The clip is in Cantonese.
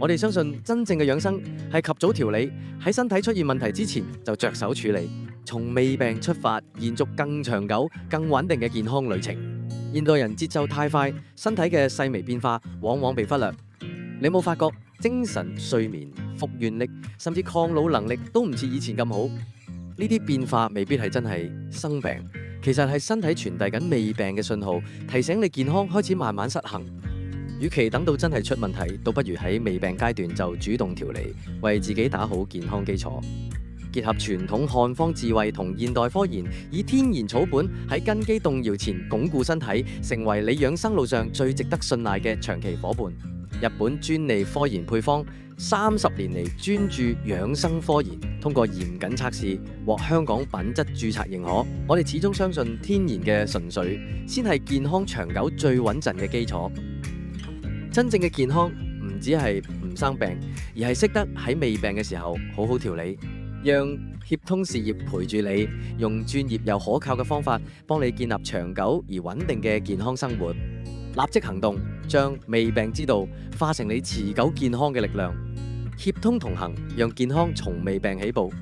我哋相信真正嘅養生係及早調理，喺身體出現問題之前就着手處理，從未病出發，延續更長久、更穩定嘅健康旅程。現代人節奏太快，身體嘅細微變化往往被忽略。你有冇發覺精神、睡眠、復原力甚至抗老能力都唔似以前咁好？呢啲變化未必係真係生病，其實係身體傳遞緊未病嘅信號，提醒你健康開始慢慢失衡。與其等到真係出問題，倒不如喺未病階段就主動調理，為自己打好健康基礎。結合傳統漢方智慧同現代科研，以天然草本喺根基動搖前鞏固身體，成為你養生路上最值得信賴嘅長期夥伴。日本專利科研配方30年嚟專注養生科研，通過嚴謹測試獲香港品質註冊認可。我哋始終相信天然嘅純粹先係健康長久最穩陣嘅基礎。真正嘅健康唔只係唔生病，而係識得喺未病嘅時候好好調理。讓協通事業陪住你，用專業又可靠嘅方法幫你建立長久而穩定嘅健康生活。立即行動，將未病之道化成你持久健康嘅力量。協通同行，讓健康從未病起步。